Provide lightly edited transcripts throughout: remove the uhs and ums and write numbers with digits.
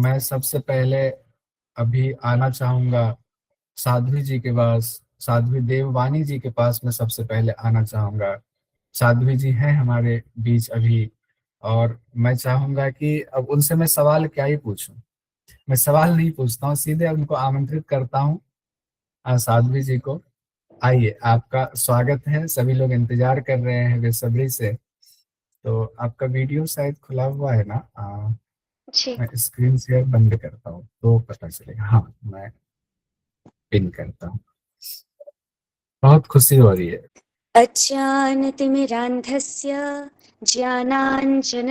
मैं सबसे पहले अभी आना चाहूँगा साध्वी जी के पास, साध्वी देववानी जी के पास मैं सबसे पहले आना चाहूँगा। साध्वी जी हैं हमारे बीच अभी, और मैं चाहूँगा कि अब उनसे मैं सवाल क्या ही पूछूं। मैं सवाल नहीं पूछता हूँ, सीधे उनको आमंत्रित करता हूँ। साध्वी जी को आइए, आपका स्वागत है। सभी लोग इंतजार कर रहे हैं बेसब्री से। तो आपका वीडियो शायद खुला हुआ है ना? जी। मैं स्क्रीन शेयर बंद करता हूँ तो पता चलेगा। हाँ, मैं पिन करता हूँ। बहुत खुशी हो रही है। अज्ञानतिमिरान्धस्य ज्ञानाञ्जनशलाकया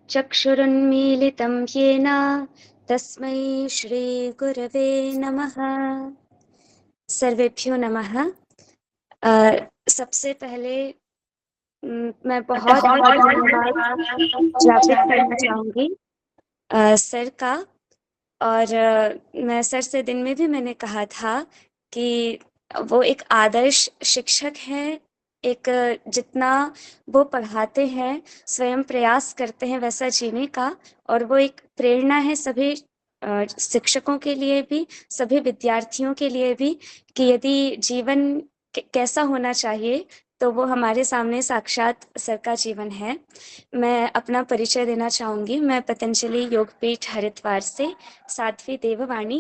चक्षुरुन्मीलितं येन तस्मै श्रीगुरवे नमः। सर्वेभ्यो नमः। सबसे पहले मैं बहुत बहुत धन्यवाद ज्ञापित करना चाहूँगी सर का। और मैं सर से दिन में भी मैंने कहा था कि वो एक आदर्श शिक्षक हैं। एक जितना वो पढ़ाते हैं, स्वयं प्रयास करते हैं वैसा जीने का, और वो एक प्रेरणा है सभी शिक्षकों के लिए भी, सभी विद्यार्थियों के लिए भी, कि यदि जीवन कैसा होना चाहिए तो वो हमारे सामने साक्षात सर का जीवन है। मैं अपना परिचय देना चाहूँगी। मैं पतंजलि योगपीठ हरिद्वार से साध्वी देववाणी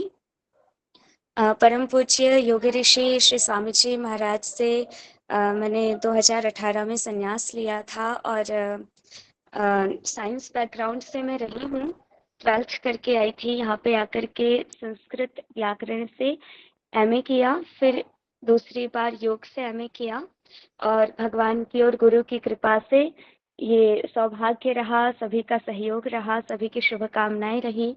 परम पूज्य योग ऋषि श्री स्वामी जी महाराज से मैंने 2018 में संन्यास लिया था, और साइंस बैकग्राउंड से मैं रही हूँ। 12th करके आई थी, यहाँ पे आकर के संस्कृत व्याकरण से एमए किया, फिर दूसरी बार योग से एमए किया, और भगवान की और गुरु की कृपा से ये सौभाग्य रहा, सभी का सहयोग रहा, सभी की शुभकामनाएं रही।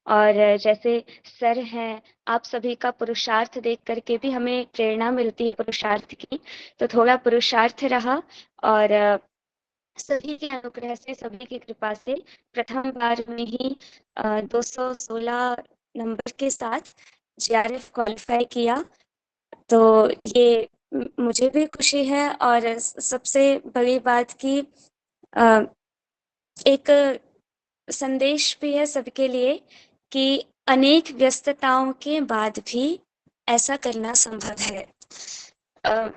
और जैसे सर हैं, आप सभी का पुरुषार्थ देख करके भी हमें प्रेरणा मिलती है पुरुषार्थ की, तो थोड़ा पुरुषार्थ रहा। और सभी के अनुग्रह से, सभी की कृपा से प्रथम बार में ही 216 नंबर के साथ जीआरएफ क्वालिफाई किया। तो ये मुझे भी खुशी है, और सबसे बड़ी बात की एक संदेश भी है सबके लिए कि अनेक व्यस्तताओं के बाद भी ऐसा करना संभव है।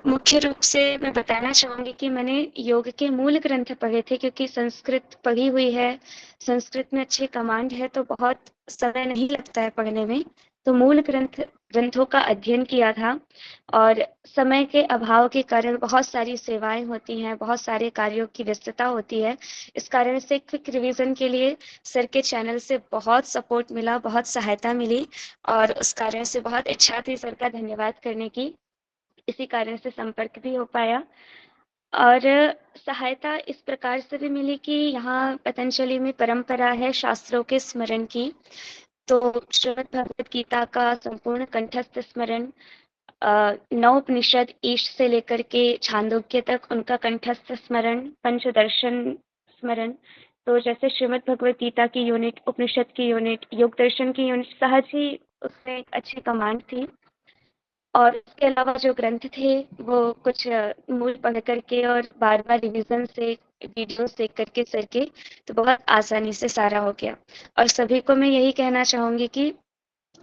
मुख्य रूप से मैं बताना चाहूँगी कि मैंने योग के मूल ग्रंथ पढ़े थे, क्योंकि संस्कृत पढ़ी हुई है, संस्कृत में अच्छी कमांड है, तो बहुत समय नहीं लगता है पढ़ने में। तो मूल ग्रंथों का अध्ययन किया था, और समय के अभाव के कारण बहुत सारी सेवाएं होती हैं, बहुत सारे कार्यों की व्यस्तता होती है। इस कारण से क्विक रिवीजन के लिए सर के चैनल से बहुत सपोर्ट मिला, बहुत सहायता मिली, और उस कारण से बहुत इच्छा थी सर का धन्यवाद करने की। इसी कारण से संपर्क भी हो पाया। और सहायता इस प्रकार से भी मिली कि यहाँ पतंजलि में परंपरा है शास्त्रों के स्मरण की, तो श्रीमद् भगवद गीता का संपूर्ण कंठस्थ स्मरण, 9 उपनिषद ईश से लेकर के छांदोग्य तक उनका कंठस्थ स्मरण, पंचदर्शन स्मरण। तो जैसे श्रीमद् भगवद गीता की यूनिट, उपनिषद की यूनिट, योग दर्शन की यूनिट, सहज ही उसमें एक अच्छी कमांड थी। और उसके अलावा जो ग्रंथ थे वो कुछ मूल पढ़ करके और बार बार रिवीजन से, वीडियोस देख करके सर के, तो बहुत आसानी से सारा हो गया। और सभी को मैं यही कहना चाहूंगी कि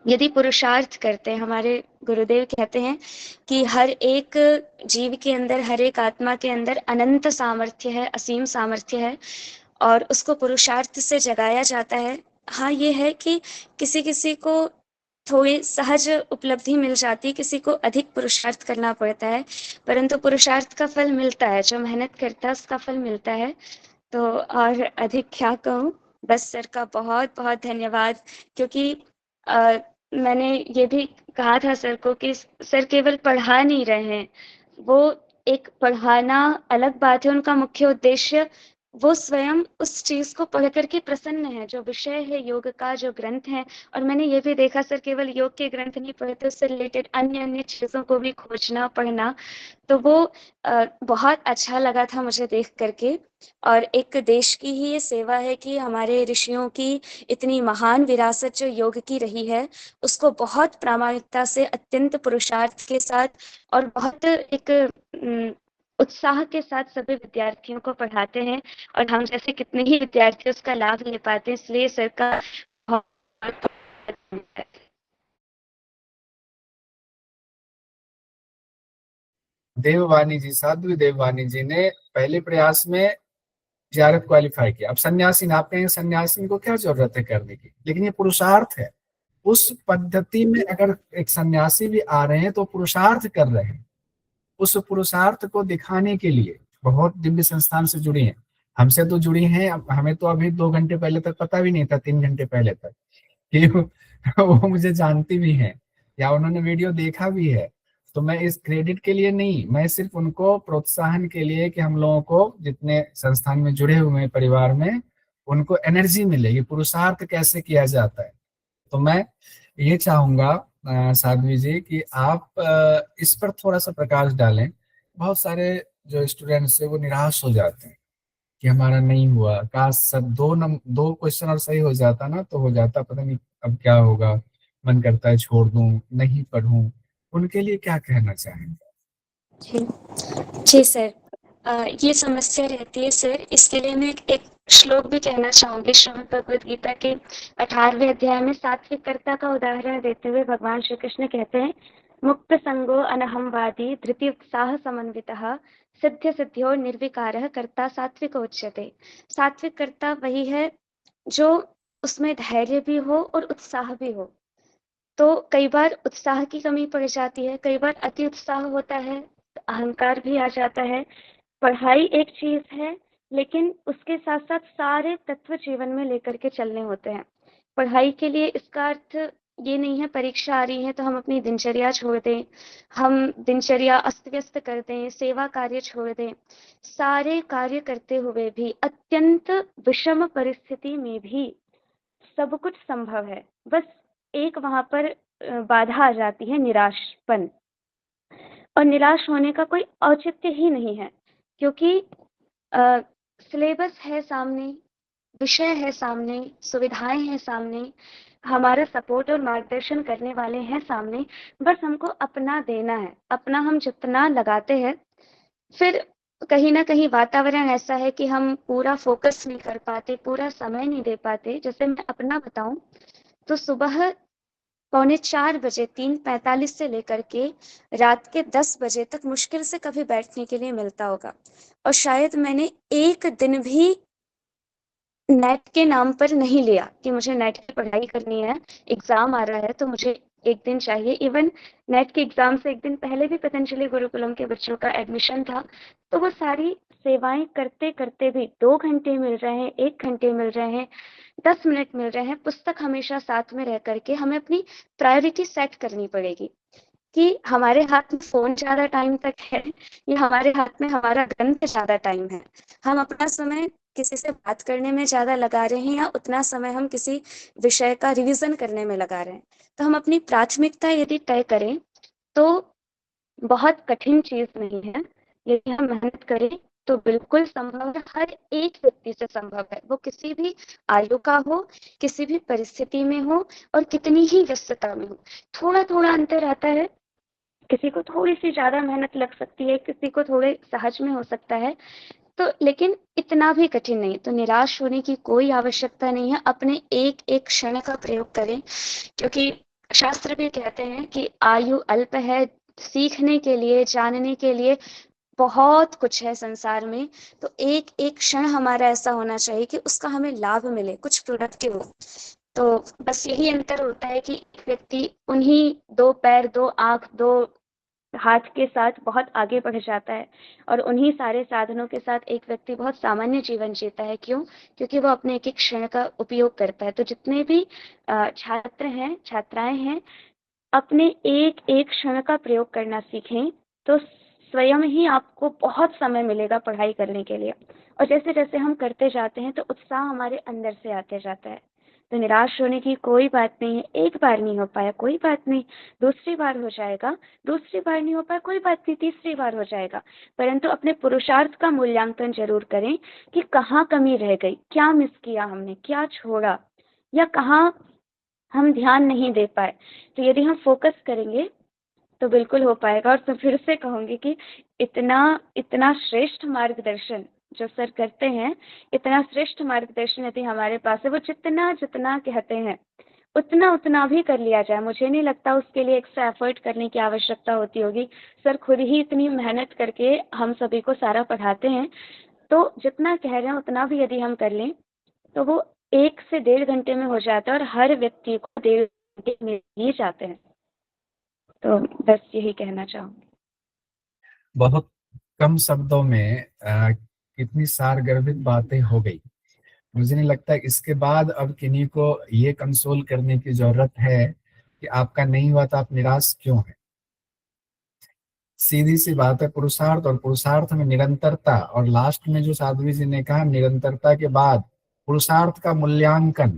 यदि पुरुषार्थ करते हैं, हमारे गुरुदेव कहते हैं कि हर एक जीव के अंदर, हर एक आत्मा के अंदर अनंत सामर्थ्य है, असीम सामर्थ्य है, और उसको पुरुषार्थ से जगाया जाता है। हाँ, ये है कि किसी किसी को थोड़ी सहज उपलब्धि मिल जाती है, किसी को अधिक पुरुषार्थ करना पड़ता है, परंतु पुरुषार्थ का फल मिलता है, जो मेहनत करता है उसका फल मिलता है। तो और अधिक क्या कहूँ, बस सर का बहुत बहुत धन्यवाद। क्योंकि मैंने ये भी कहा था सर को कि सर केवल पढ़ा नहीं रहे हैं, वो एक पढ़ाना अलग बात है, उनका मुख्य उद्देश्य वो स्वयं उस चीज को पढ़ करके प्रसन्न है, जो विषय है योग का, जो ग्रंथ है। और मैंने ये भी देखा सर केवल योग के ग्रंथ नहीं पढ़ते, उससे रिलेटेड अन्य अन्य चीजों को भी खोजना, पढ़ना। तो वो बहुत अच्छा लगा था मुझे देख करके। और एक देश की ही ये सेवा है कि हमारे ऋषियों की इतनी महान विरासत जो योग की रही है, उसको बहुत प्रामाणिकता से, अत्यंत पुरुषार्थ के साथ, और बहुत एक उत्साह के साथ सभी विद्यार्थियों को पढ़ाते हैं और हम जैसे कितने ही विद्यार्थी उसका लाभ ले पाते हैं, इसलिए सर का बहुत धन्यवाद है। देववानी जी, साध्वी देववानी जी ने पहले प्रयास में जियारत क्वालिफाई किया। अब सन्यासी, आप कहेंगे सन्यासी को क्या जरूरत है करने की, लेकिन ये पुरुषार्थ है। उस पद्धति में अगर एक सन्यासी भी आ रहे हैं तो पुरुषार्थ कर रहे हैं। उस पुरुषार्थ को दिखाने के लिए बहुत दिव्य संस्थान से जुड़ी हैं, हमसे तो जुड़ी हैं। हमें तो अभी 2 घंटे पहले तक पता भी नहीं था, 3 घंटे पहले तक कि वो मुझे जानती भी हैं या उन्होंने वीडियो देखा भी है। तो मैं इस क्रेडिट के लिए नहीं, मैं सिर्फ उनको प्रोत्साहन के लिए कि हम लोगों को जितने संस्थान में जुड़े हुए हैं परिवार में, उनको एनर्जी मिलेगी पुरुषार्थ कैसे किया जाता है। तो मैं ये चाहूंगा साध्वी जी कि आप इस पर थोड़ा सा प्रकाश डालें। बहुत सारे जो स्टूडेंट्स है वो निराश हो जाते हैं कि हमारा नहीं हुआ, काश सब 2 क्वेश्चन और सही हो जाता ना तो हो जाता, पता नहीं अब क्या होगा, मन करता है छोड़ दूं, नहीं पढ़ूं। उनके लिए क्या कहना चाहेंगे? जी, जी सर। ये समस्या रहती है सर, इसके लिए मैं एक श्लोक भी कहना चाहूंगी। श्रीमद् भगवद गीता के 18वें अध्याय में सात्विक कर्ता का उदाहरण देते हुए भगवान श्री कृष्ण कहते हैं, मुक्त संगो अनहमवादी धृति उत्साह समन्वितः सिद्ध सिद्ध्यो निर्विकारः कर्ता सात्विक उच्यते। सात्विक कर्ता वही है जो उसमें धैर्य भी हो और उत्साह भी हो। तो कई बार उत्साह की कमी पड़ जाती है, कई बार अति उत्साह होता है, अहंकार भी आ जाता है। पढ़ाई एक चीज है, लेकिन उसके साथ साथ सारे तत्व जीवन में लेकर के चलने होते हैं। पढ़ाई के लिए इसका अर्थ ये नहीं है परीक्षा आ रही है तो हम अपनी दिनचर्या छोड़ दें, हम दिनचर्या अस्त व्यस्त कर दें, सेवा कार्य छोड़ दें। सारे कार्य करते हुए भी अत्यंत विषम परिस्थिति में भी सब कुछ संभव है। बस एक वहां पर बाधा आ जाती है, निराशपन। और निराश होने का कोई औचित्य ही नहीं है, क्योंकि सिलेबस है सामने, विषय है सामने, सुविधाएं हैं सामने, हमारा सपोर्ट और मार्गदर्शन करने वाले हैं सामने। बस हमको अपना देना है। अपना हम जितना लगाते हैं, फिर कहीं ना कहीं वातावरण ऐसा है कि हम पूरा फोकस नहीं कर पाते, पूरा समय नहीं दे पाते। जैसे मैं अपना बताऊं तो सुबह 3:45 बजे 3:45 से लेकर के रात के 10 बजे तक मुश्किल से कभी बैठने के लिए मिलता होगा। और शायद मैंने एक दिन भी नेट के नाम पर नहीं लिया कि मुझे नेट की पढ़ाई करनी है, एग्जाम आ रहा है तो मुझे एक दिन चाहिए। इवन नेट के एग्जाम से एक दिन पहले भी पतंजलि गुरुकुलम के बच्चों का एडमिशन था, तो वो सारी सेवाएं करते करते भी 2 घंटे मिल रहे हैं, 1 घंटे मिल रहे हैं, 10 मिनट मिल रहे हैं, पुस्तक हमेशा साथ में रह करके हमें अपनी प्रायोरिटी सेट करनी पड़ेगी कि हमारे हाथ में फोन ज्यादा टाइम तक है या हमारे हाथ में हमारा ग्रंथ ज्यादा टाइम है। हम अपना समय किसी से बात करने में ज्यादा लगा रहे हैं या उतना समय हम किसी विषय का रिवीजन करने में लगा रहे हैं। तो हम अपनी प्राथमिकता यदि तय करें तो बहुत कठिन चीज नहीं है। यदि हम मेहनत करें तो बिल्कुल संभव है, हर एक व्यक्ति से संभव है, वो किसी भी आयु का हो, किसी भी परिस्थिति में हो और कितनी ही व्यस्तता में हो। थोड़ा थोड़ा अंतर आता है, किसी को थोड़ी सी ज्यादा मेहनत लग सकती है, किसी को थोड़े सहज में हो सकता है, तो लेकिन इतना भी कठिन नहीं। तो निराश होने की कोई आवश्यकता नहीं है, अपने एक एक क्षण का प्रयोग करें, क्योंकि शास्त्र भी कहते हैं कि आयु अल्प है, सीखने के लिए, जानने के लिए बहुत कुछ है संसार में। तो एक एक क्षण हमारा ऐसा होना चाहिए कि उसका हमें लाभ मिले, कुछ प्रोडक्टिव हो। तो बस यही अंतर होता है कि व्यक्ति उन्हीं 2 पैर, 2 आंख, 2 हाथ के साथ बहुत आगे बढ़ जाता है और उन्हीं सारे साधनों के साथ एक व्यक्ति बहुत सामान्य जीवन जीता है। क्यों? क्योंकि वो अपने एक एक क्षण का उपयोग करता है। तो जितने भी छात्र हैं, छात्राएं हैं, अपने एक एक क्षण का प्रयोग करना सीखें, तो स्वयं ही आपको बहुत समय मिलेगा पढ़ाई करने के लिए। और जैसे जैसे हम करते जाते हैं तो उत्साह हमारे अंदर से आते जाता है। तो निराश होने की कोई बात नहीं है। एक बार नहीं हो पाया कोई बात नहीं, दूसरी बार हो जाएगा, दूसरी बार नहीं हो पाया कोई बात नहीं, तीसरी बार हो जाएगा। परंतु अपने पुरुषार्थ का मूल्यांकन जरूर करें कि कहाँ कमी रह गई, क्या मिस किया हमने, क्या छोड़ा, या कहाँ हम ध्यान नहीं दे पाए। तो यदि हम फोकस करेंगे तो बिल्कुल हो पाएगा। और तो फिर से कहूंगी कि इतना इतना श्रेष्ठ मार्गदर्शन जो सर करते हैं, इतना श्रेष्ठ मार्गदर्शन यदि हमारे पास है, वो जितना जितना कहते हैं उतना उतना भी कर लिया जाए, मुझे नहीं लगता उसके लिए एक्स्ट्रा एफर्ट करने की आवश्यकता होती होगी। सर खुद ही इतनी मेहनत करके हम सभी को सारा पढ़ाते हैं, तो जितना कह रहे हैं उतना भी यदि हम कर लें तो वो 1 से 1.5 घंटे में हो जाता है, और हर व्यक्ति को 1.5 घंटे मिल ही जाते हैं। तो बस यही कहना चाहूँगी। बहुत कम शब्दों में कितनी सारगर्भित बातें हो गई। मुझे नहीं लगता इसके बाद अब किन्हीं को ये कंसोल करने की जरूरत है कि आपका नहीं हुआ तो आप निराश क्यों है। सीधी सी बात है, पुरुषार्थ और पुरुषार्थ में निरंतरता, और लास्ट में जो साध्वी जी ने कहा निरंतरता के बाद पुरुषार्थ का मूल्यांकन,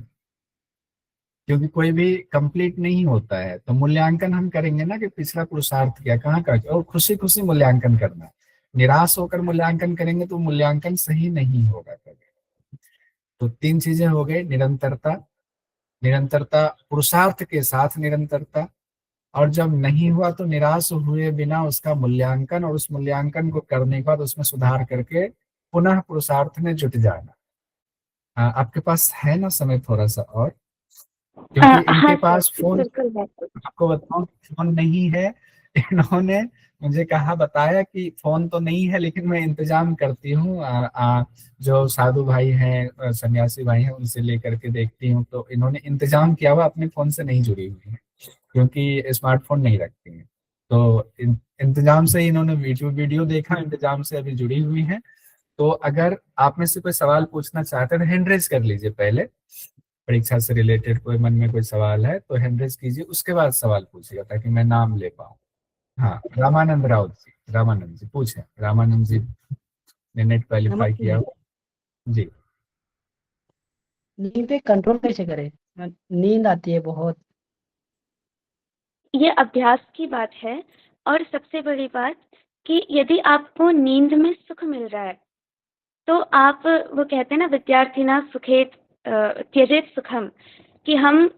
क्योंकि कोई भी कंप्लीट नहीं होता है तो मूल्यांकन हम करेंगे ना कि पिछला पुरुषार्थ क्या कहाँ का, और खुशी खुशी मूल्यांकन करना। निराश होकर मूल्यांकन करेंगे तो मूल्यांकन सही नहीं होगा कभी। तो 3 चीजें हो गई, निरंतरता, निरंतरता पुरुषार्थ के साथ निरंतरता, और जब नहीं हुआ तो निराश हुए बिना उसका मूल्यांकन, और उस मूल्यांकन को करने के बाद उसमें सुधार करके पुनः पुरुषार्थ में जुट जाना। आपके पास है ना समय थोड़ा सा और, क्योंकि इनके हाँ पास सर, फोन, बिल्कुल है। आपको बताऊं फोन नहीं है। इन्होंने मुझे कहा बताया कि फोन तो नहीं है लेकिन मैं इंतजाम करती हूँ, जो साधु भाई हैं, सन्यासी भाई हैं, उनसे लेकर के देखती हूँ। तो इन्होंने इंतजाम किया हुआ, अपने फोन से नहीं जुड़ी हुई है क्योंकि स्मार्टफोन नहीं रखती हैं। तो इंतजाम से ही इन्होंने वीडियो वीडियो देखा, इंतजाम से अभी जुड़ी हुई हैं। तो अगर आप में से कोई सवाल पूछना चाहते हैं तो हैंड रेज कर लीजिए पहले, परीक्षा से रिलेटेड कोई मन में कोई सवाल है तो हैंड रेज कीजिए, उसके बाद सवाल पूछिएगा ताकि मैं नाम ले पाऊँ। हाँ, रामानंद राउत जी, रामानंद जी पूछे, रामानंद जी ने नेट क्वालिफाई नमस्ते किया जी। हुआ। जी, नींद पे कंट्रोल कैसे करें? नींद आती है बहुत। ये अभ्यास की बात है, और सबसे बड़ी बात कि यदि आपको नींद में सुख मिल रहा है तो आप, वो कहते हैं ना विद्यार्थिना सुखेत त्यजेत सुखम, कि हम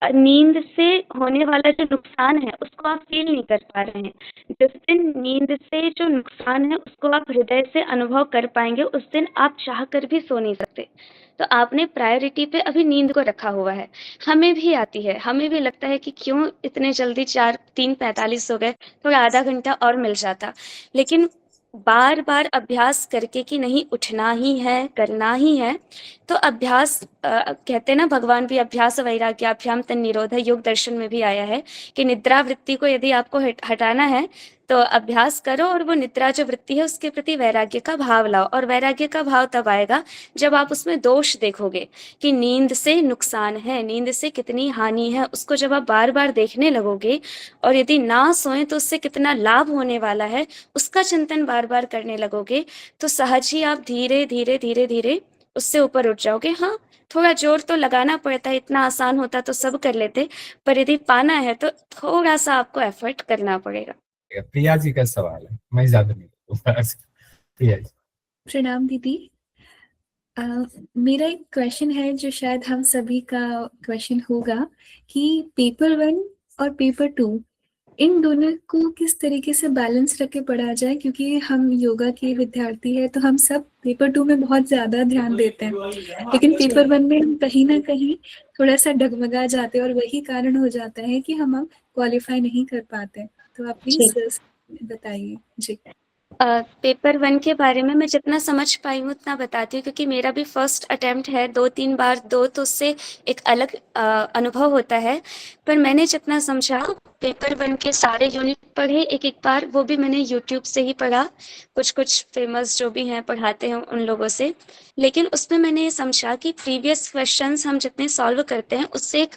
नींद से होने वाला जो नुकसान है उसको आप फील नहीं कर पा रहे हैं। जिस दिन नींद से जो नुकसान है उसको आप हृदय से अनुभव कर पाएंगे, उस दिन आप चाह कर भी सो नहीं सकते। तो आपने प्रायोरिटी पे अभी नींद को रखा हुआ है। हमें भी आती है, हमें भी लगता है कि क्यों इतने जल्दी 3:45 हो गए, थोड़ा आधा घंटा और मिल जाता। लेकिन बार बार अभ्यास करके कि नहीं उठना ही है, करना ही है, तो अभ्यास कहते हैं ना, भगवान भी अभ्यास वैराग्याभ्याम तन्निरोध योग दर्शन में भी आया है कि निद्रा वृत्ति को यदि आपको हटाना है तो अभ्यास करो, और वो निद्रा जो वृत्ति है उसके प्रति वैराग्य का भाव लाओ। और वैराग्य का भाव तब आएगा जब आप उसमें दोष देखोगे कि नींद से नुकसान है, नींद से कितनी हानि है, उसको जब आप बार बार देखने लगोगे, और यदि ना सोए तो उससे कितना लाभ होने वाला है उसका चिंतन बार बार करने लगोगे, तो सहज ही आप धीरे धीरे धीरे धीरे उससे ऊपर उठ जाओगे। हाँ, थोड़ा जोर तो लगाना पड़ता है, इतना आसान होता तो सब कर लेते, पर यदि पाना है तो थोड़ा सा आपको एफर्ट करना पड़ेगा। प्रिया जी का सवाल है, मैं ज्यादा नहीं बोलूंगा। प्रिया जी। प्रणाम दीदी। अ, मेरा एक क्वेश्चन है जो शायद हम सभी का क्वेश्चन होगा कि पेपर 1 और पेपर 2 इन दोनों को किस तरीके से बैलेंस रख के पढ़ा जाए, क्योंकि हम योगा के विद्यार्थी हैं तो हम सब पेपर 2 में बहुत ज्यादा ध्यान देते हैं, लेकिन पेपर 1 में हम कहीं ना कहीं थोड़ा सा डगमगा जाते हैं और वही कारण हो जाता है कि हम क्वालिफाई नहीं कर पाते। तो आप प्लीज बताइए जी। पेपर 1 के बारे में मैं जितना समझ पाई हूँ उतना बताती हूँ, क्योंकि मेरा भी फर्स्ट अटेम्प्ट है, 2-3 बार दो तो उससे एक अलग अनुभव होता है। पर मैंने जितना समझा, पेपर 1 के सारे यूनिट पढ़े एक एक बार, वो भी मैंने यूट्यूब से ही पढ़ा, कुछ कुछ फेमस जो भी हैं पढ़ाते हैं उन लोगों से। लेकिन उसमें मैंने ये समझा कि प्रीवियस क्वेश्चंस हम जितने सॉल्व करते हैं उससे एक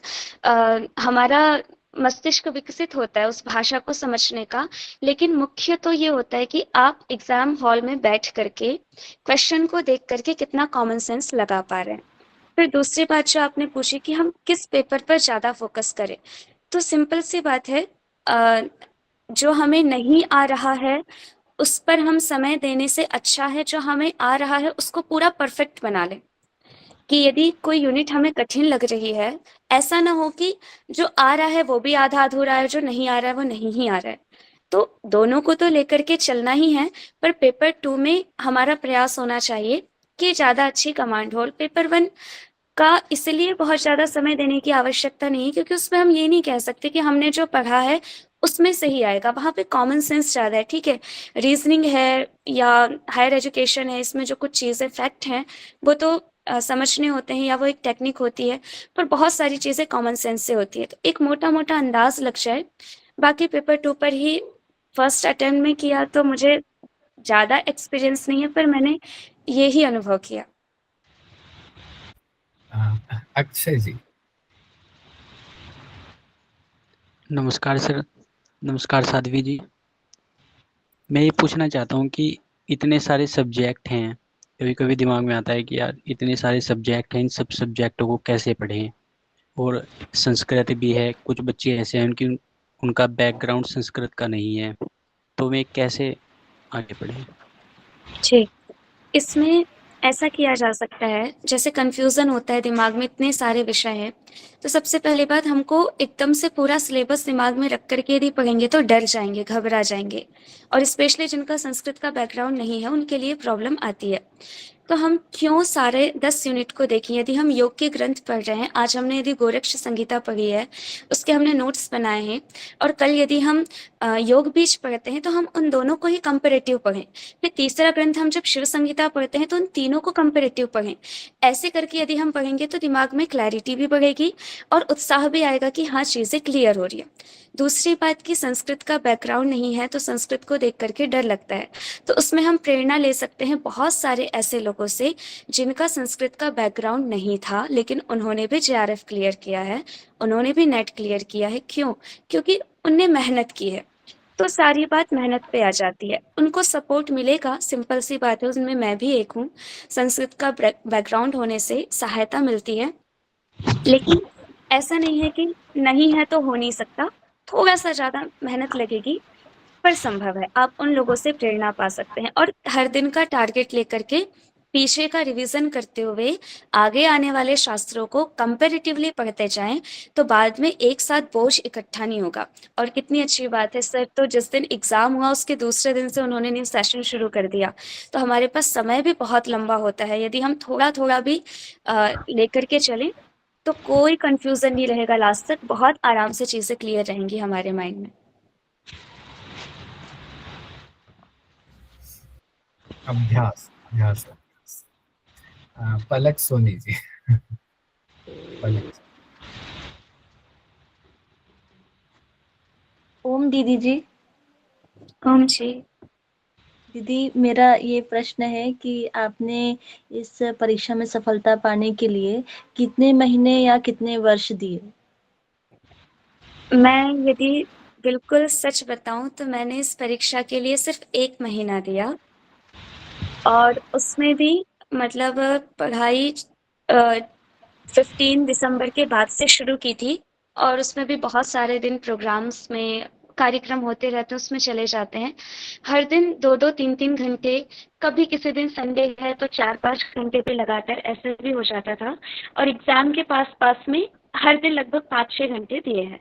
हमारा मस्तिष्क विकसित होता है उस भाषा को समझने का। लेकिन मुख्य तो ये होता है कि आप एग्जाम हॉल में बैठ करके क्वेश्चन को देख करके कितना कॉमन सेंस लगा पा रहे हैं। फिर दूसरी बात जो आपने पूछी कि हम किस पेपर पर ज्यादा फोकस करें, तो सिंपल सी बात है, जो हमें नहीं आ रहा है उस पर हम समय देने से अच्छा है जो हमें आ रहा है उसको पूरा परफेक्ट बना लें। कि यदि कोई यूनिट हमें कठिन लग रही है, ऐसा ना हो कि जो आ रहा है वो भी आधा अधूरा है, जो नहीं आ रहा है वो नहीं ही आ रहा है। तो दोनों को तो लेकर के चलना ही है, पर पेपर 2 में हमारा प्रयास होना चाहिए कि ज़्यादा अच्छी कमांड हो। पेपर 1 का इसलिए बहुत ज़्यादा समय देने की आवश्यकता नहीं है क्योंकि उसमें हम ये नहीं कह सकते कि हमने जो पढ़ा है उसमें से ही आएगा। वहाँ पे कॉमन सेंस ज़्यादा है, ठीक है? रीज़निंग है या हायर एजुकेशन है, इसमें जो कुछ चीज़ें फैक्ट हैं वो तो समझने होते हैं या वो एक टेक्निक होती है, पर बहुत सारी चीज़ें कॉमन सेंस से होती है। तो एक मोटा-मोटा अंदाज़ लग जाए। बाकी पेपर 2 पर ही फर्स्ट अटेम्प्ट में किया तो मुझे ज़्यादा एक्सपीरियंस नहीं है, पर मैंने ये ही अनुभव किया। अक्षय जी। नमस्कार सर। नमस्कार साध्वी जी। मैं ये पूछना चाहता हूँ कि इतने सारे सब्जेक्ट हैं, कभी कभी दिमाग में आता है कि यार इतने सारे सब्जेक्ट हैं, इन सब सब्जेक्टों को कैसे पढ़ें। और संस्कृत भी है, कुछ बच्चे ऐसे हैं उनकी उनका बैकग्राउंड संस्कृत का नहीं है, तो वे कैसे आगे बढ़ें। जी, इसमें ऐसा किया जा सकता है, जैसे कन्फ्यूज़न होता है दिमाग में, इतने सारे विषय हैं, तो सबसे पहली बात हमको एकदम से पूरा सिलेबस दिमाग में रख कर के यदि पढ़ेंगे तो डर जाएँगे, घबरा जाएँगे और स्पेशली जिनका संस्कृत का बैकग्राउंड नहीं है, उनके लिए प्रॉब्लम आती है। तो हम क्यों सारे 10 यूनिट को देखें? यदि हम योग के ग्रंथ पढ़ रहे हैं, आज हमने यदि गोरक्ष संहिता पढ़ी है, उसके हमने नोट्स बनाए हैं और कल यदि हम योग बीज पढ़ते हैं, तो हम उन दोनों को ही कंपैरेटिव पढ़ें। फिर तीसरा ग्रंथ हम जब शिव संहिता पढ़ते हैं, तो उन तीनों को कंपैरेटिव पढ़ें। ऐसे करके यदि हम पढ़ेंगे तो दिमाग में क्लैरिटी भी बढ़ेगी और उत्साह भी आएगा कि हाँ, चीज़ें क्लियर हो रही है। दूसरी बात कि संस्कृत का बैकग्राउंड नहीं है, तो संस्कृत को देख कर के डर लगता है। तो उसमें हम प्रेरणा ले सकते हैं बहुत सारे ऐसे लोगों से जिनका संस्कृत का बैकग्राउंड नहीं था, लेकिन उन्होंने भी जेआरएफ क्लियर किया है, उन्होंने भी नेट क्लियर किया है। क्यों? क्योंकि उनने मेहनत की है। तो सारी बात मेहनत पे आ जाती है। उनको सपोर्ट मिलेगा, सिंपल सी बात है, उसमें मैं भी एक हूँ। संस्कृत का बैकग्राउंड होने से सहायता मिलती है, लेकिन ऐसा नहीं है कि नहीं है तो हो नहीं सकता। थोड़ा-सा ज़्यादा मेहनत लगेगी, पर संभव है। आप उन लोगों से प्रेरणा पा सकते हैं और हर दिन का टारगेट लेकर के पीछे का रिवीजन करते हुए आगे आने वाले शास्त्रों को कंपैरेटिवली पढ़ते जाएँ, तो बाद में एक साथ बोझ इकट्ठा नहीं होगा। और कितनी अच्छी बात है, सर तो जिस दिन एग्ज़ाम हुआ उसके दूसरे दिन से उन्होंने न्यू सेशन शुरू कर दिया। तो हमारे पास समय भी बहुत लंबा होता है। यदि हम थोड़ा-थोड़ा भी लेकर के चलें, तो कोई कन्फ्यूज़न नहीं रहेगा लास्ट तक, बहुत आराम से चीज़ें क्लियर रहेंगी हमारे माइंड में। अभ्यास अभ्यास अभ्यास। पलक सोनी जी। पलक। ओम दीदी जी। ओम जी। दीदी, मेरा ये प्रश्न है कि आपने इस परीक्षा में सफलता पाने के लिए कितने महीने या कितने वर्ष दिए? मैं यदि बिल्कुल सच बताऊँ तो मैंने इस परीक्षा के लिए सिर्फ़ 1 महीना दिया और उसमें भी मतलब पढ़ाई 15 दिसंबर के बाद से शुरू की थी और उसमें भी बहुत सारे दिन प्रोग्राम्स में कार्यक्रम होते रहते हैं, उसमें चले जाते हैं। हर दिन 2-2 3-3 घंटे, कभी किसी दिन संडे है तो 4-5 घंटे पे लगातार ऐसे भी हो जाता था और एग्ज़ाम के पास-पास में हर दिन लगभग 5-6 घंटे दिए हैं।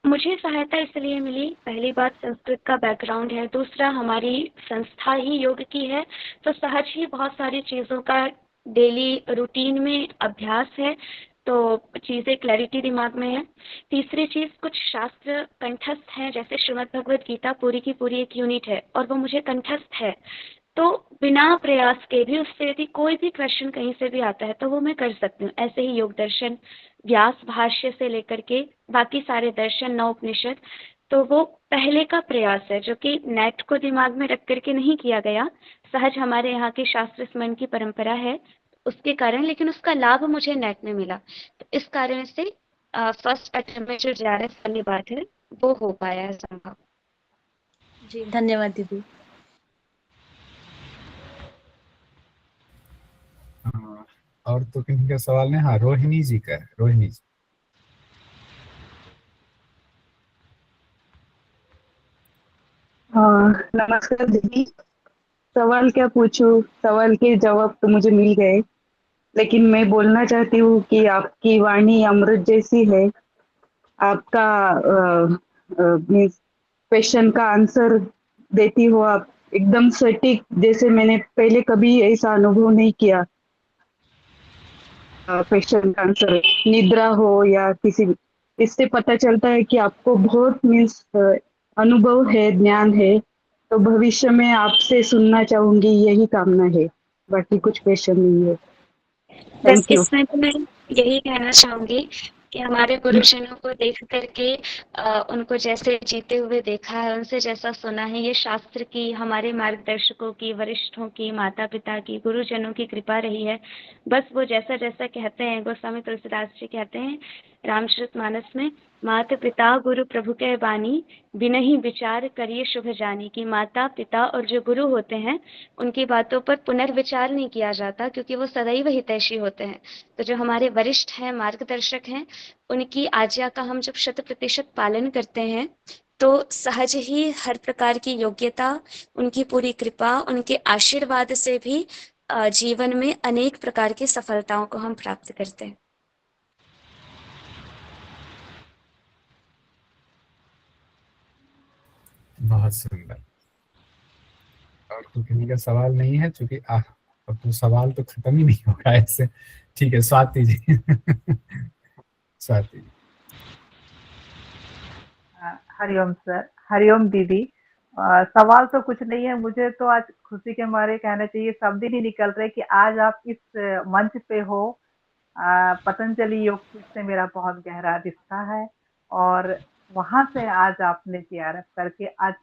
मुझे सहायता इसलिए मिली, पहली बात संस्कृत का बैकग्राउंड है, दूसरा हमारी संस्था ही योग की है, तो सहज ही बहुत सारी चीज़ों का डेली रूटीन में अभ्यास है, तो चीज़ें क्लैरिटी दिमाग में है। तीसरी चीज़ कुछ शास्त्र कंठस्थ हैं, जैसे श्रीमद् भगवद गीता पूरी की पूरी एक यूनिट है और वो मुझे कंठस्थ है। तो बिना प्रयास के भी उससे यदि कोई भी क्वेश्चन कहीं से भी आता है तो वो मैं कर सकती हूँ। ऐसे ही योग दर्शन, व्यास भाष्य से लेकर के बाकी सारे दर्शन, नौ उपनिषद, तो वो पहले का प्रयास है जो कि नेट को दिमाग में रख करके नहीं किया गया। सहज हमारे यहाँ की शास्त्र स्मरण की परंपरा है उसके कारण, लेकिन उसका लाभ मुझे नेट में मिला। तो इस कारण से फर्स्ट अटेम्प्ट में जो जेआरएफ वाली बात है वो हो पाया है संभव। जी, धन्यवाद दीदी। और तो किसी का सवाल नहीं? हाँ, रोहिणी जी का है। रोहिणी जी। हाँ, नमस्कार दीदी। सवाल क्या पूछूं, सवाल के जवाब तो मुझे मिल गए, लेकिन मैं बोलना चाहती हूँ कि आपकी वाणी अमृत जैसी है। आपका मीन्स क्वेश्चन का आंसर देती हो आप, एकदम सटीक, जैसे मैंने पहले कभी ऐसा अनुभव नहीं किया। क्वेश्चन का आंसर निद्रा हो या किसी भी, इससे पता चलता है कि आपको बहुत मीन्स अनुभव है, ज्ञान है। तो भविष्य में आपसे सुनना चाहूंगी, यही कामना है, बाकी कुछ क्वेश्चन नहीं है। बस थैंक यू। इसमें तो मैं यही कहना चाहूंगी कि हमारे गुरुजनों को देख करके उनको जैसे जीते हुए देखा है, उनसे जैसा सुना है, ये शास्त्र की, हमारे मार्गदर्शकों की, वरिष्ठों की, माता पिता की, गुरुजनों की कृपा रही है। बस वो जैसा जैसा कहते हैं, गोस्वामी तुलसीदास जी कहते हैं रामचरितमानस में, माता पिता गुरु प्रभु के बानी, बिनहि विचार करिए शुभ जानी, कि माता पिता और जो गुरु होते हैं उनकी बातों पर पुनर्विचार नहीं किया जाता, क्योंकि वो सदैव हितैषी होते हैं। तो जो हमारे वरिष्ठ हैं, मार्गदर्शक हैं, उनकी आज्ञा का हम जब 100% पालन करते हैं तो सहज ही हर प्रकार की योग्यता, उनकी पूरी कृपा, उनके आशीर्वाद से भी जीवन में अनेक प्रकार की सफलताओं को हम प्राप्त करते हैं। बहुत सुंदर। और तो किसी का सवाल नहीं है, चूंकि अब तो सवाल तो खत्म ही नहीं होगा ऐसे। ठीक है, स्वाति जी। स्वाति जी। हरिओम सर, हरिओम दीदी। सवाल तो कुछ नहीं है, मुझे तो आज खुशी के मारे कहना चाहिए, शब्द ही नहीं निकल रहे कि आज आप इस मंच पे हो। पतंजलि योग पीठ से मेरा बहुत गहरा रिश्ता है और वहां से आज आपने जीआरएफ करके आज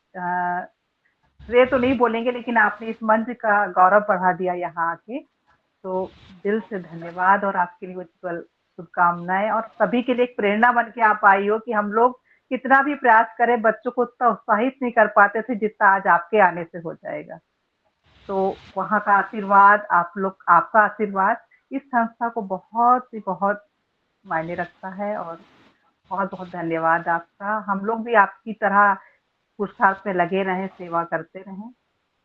श्रेय तो नहीं बोलेंगे, लेकिन आपने इस मंच का गौरव बढ़ा दिया यहाँ आके। तो दिल से धन्यवाद और आपके लिए उज्जवल शुभकामनाएं, और सभी के लिए एक प्रेरणा बन के आप आई हो कि हम लोग कितना भी प्रयास करें, बच्चों को उतना उत्साहित नहीं कर पाते थे जितना आज आपके आने से हो जाएगा। तो वहाँ का आशीर्वाद, आप लोग, आपका आशीर्वाद इस संस्था को बहुत ही बहुत मायने रखता है, और बहुत बहुत धन्यवाद आपका। हम लोग भी आपकी तरह पुरुषार्थ में लगे रहें, सेवा करते रहें।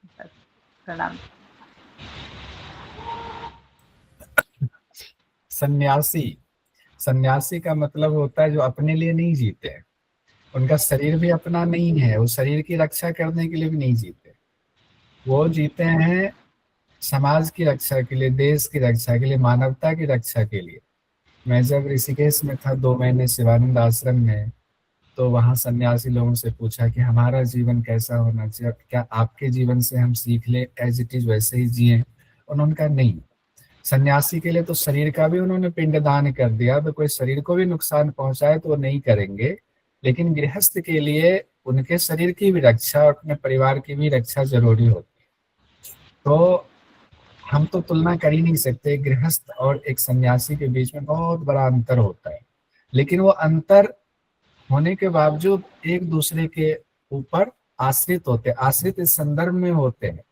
बस, प्रणाम। सन्यासी, सन्यासी का मतलब होता है जो अपने लिए नहीं जीते। उनका शरीर भी अपना नहीं है, वो शरीर की रक्षा करने के लिए भी नहीं जीते, वो जीते हैं समाज की रक्षा के लिए, देश की रक्षा के लिए, मानवता की रक्षा के लिए। मैं जब ऋषिकेश में था 2 महीने शिवानंद आश्रम में, तो वहाँ सन्यासी लोगों से पूछा कि हमारा जीवन कैसा होना चाहिए, क्या आपके जीवन से हम सीख ले, एज इट इज वैसे ही जिए। उन्होंने कहा नहीं, सन्यासी के लिए तो शरीर का भी उन्होंने पिंडदान कर दिया, तो कोई शरीर को भी नुकसान पहुंचाए तो वो नहीं करेंगे, लेकिन गृहस्थ के लिए उनके शरीर की भी रक्षा और अपने परिवार की भी रक्षा जरूरी होती है। तो हम तो तुलना कर ही नहीं सकते, गृहस्थ और एक सन्यासी के बीच में बहुत बड़ा अंतर होता है, लेकिन वो अंतर होने के बावजूद एक दूसरे के ऊपर आश्रित होते, आश्रित इस संदर्भ में होते हैं।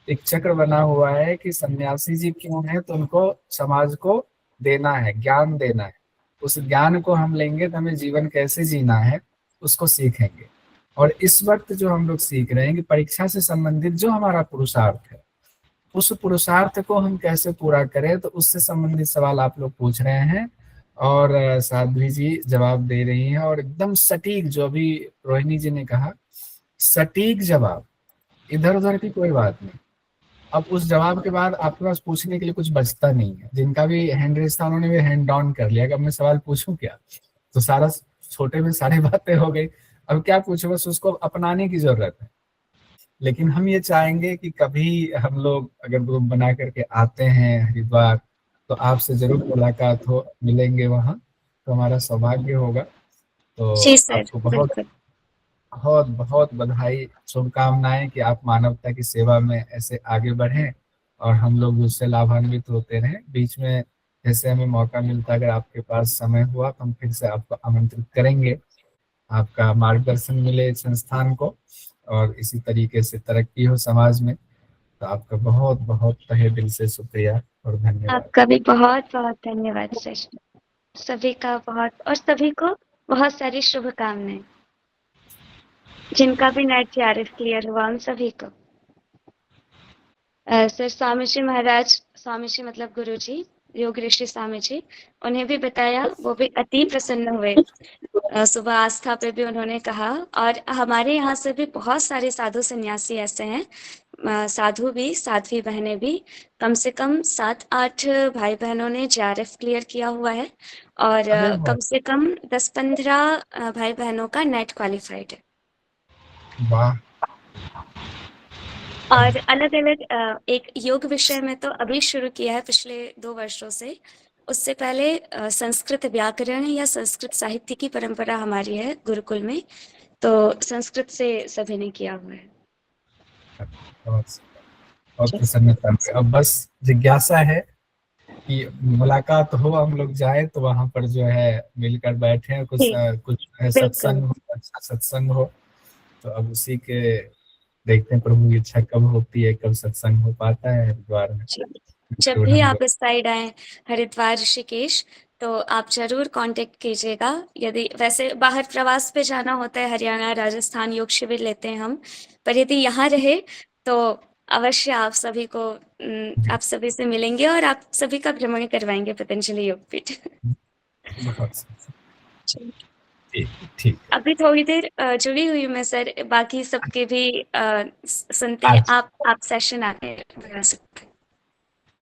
एक चक्र बना हुआ है कि सन्यासी जी क्यों है, तो उनको समाज को देना है, ज्ञान देना है। उस ज्ञान को हम लेंगे तो हमें जीवन कैसे जीना है उसको सीखेंगे। और इस वक्त जो हम लोग सीख रहे हैं कि परीक्षा से संबंधित जो हमारा पुरुषार्थ है, उस पुरुषार्थ को हम कैसे पूरा करें, तो उससे संबंधित सवाल आप लोग पूछ रहे हैं और साध्वी जी जवाब दे रही हैं, और एकदम सटीक, जो अभी रोहिणी जी ने कहा, सटीक जवाब, इधर उधर की कोई बात नहीं। अब उस जवाब के बाद आपके पास पूछने के लिए कुछ बचता नहीं है। जिनका भी हैंड रेस था उन्होंने भी हैंड डाउन कर लिया कि अब मैं सवाल पूछूं क्या, तो सारा छोटे में सारी बातें हो गई, अब क्या पूछो, बस उसको अपनाने की जरूरत है। लेकिन हम ये चाहेंगे कि कभी हम लोग अगर ग्रुप बना करके आते हैं हरिद्वार, तो आपसे जरूर मुलाकात हो, मिलेंगे वहाँ, तो हमारा सौभाग्य होगा। तो जी सर, आपको बहुत बिल्कुल। बहुत बहुत बधाई, शुभकामनाएं कि आप मानवता की सेवा में ऐसे आगे बढ़ें और हम लोग उससे लाभान्वित होते रहें। बीच में जैसे हमें मौका मिलता, अगर आपके पास समय हुआ तो हम फिर से आपको आमंत्रित करेंगे, आपका मार्गदर्शन मिले इस संस्थान को और इसी तरीके से तरक्की हो समाज में। तो आपका बहुत बहुत तहे दिल से शुक्रिया और धन्यवाद। आपका भी बहुत बहुत धन्यवाद सर, सभी का बहुत, और सभी को बहुत सारी शुभकामनाएं, जिनका भी नेट जीआरएफ क्लियर हुआ उन सभी को। सर स्वामी जी महाराज, स्वामी जी मतलब गुरु जी, योग ऋषि स्वामी जी, उन्हें भी बताया, वो भी अति प्रसन्न हुए। सुबह आस्था पे भी उन्होंने कहा, और हमारे यहाँ से भी बहुत सारे साधु सन्यासी ऐसे हैं, साधु भी, साध्वी बहनें भी, कम से कम 7-8 भाई बहनों ने JRF क्लियर किया हुआ है, और अरे वाह, कम से कम 10-15 भाई बहनों का नेट क्वालिफाइड है। वाह। और अलग अलग एक योग विषय में तो अभी शुरू किया है पिछले 2 वर्षों से। उससे पहले संस्कृत व्याकरण या संस्कृत साहित्य की परंपरा हमारी है गुरुकुल में, तो संस्कृत से सभी ने किया हुआ है। बहुत प्रसन्नता हुई। अब बस जिज्ञासा है कि मुलाकात हो, हम लोग जाए तो वहां पर जो है मिलकर बैठे, कुछ कुछ सत्संग हो, अच्छा सत्संग हो। तो अब उसी के देखते हैं प्रभु की इच्छा कब होती है, कब सत्संग हो पाता है हरिद्वार में। जब भी आप इस साइड आए, हरिद्वार ऋषिकेश, तो आप जरूर कांटेक्ट कीजिएगा। यदि वैसे बाहर प्रवास पे जाना होता है, हरियाणा राजस्थान योग शिविर लेते हैं हम, पर यदि यहाँ रहे तो अवश्य आप सभी को आप सभी से मिलेंगे और आप सभी का भ्रमण करवाएंगे पतंजलि योगपीठ। बहुत ठीक। अभी थोड़ी देर जुड़ी हुई मैं सर, बाकी सबके भी सुनते हैं। आप सेशन आके बता सकते हैं।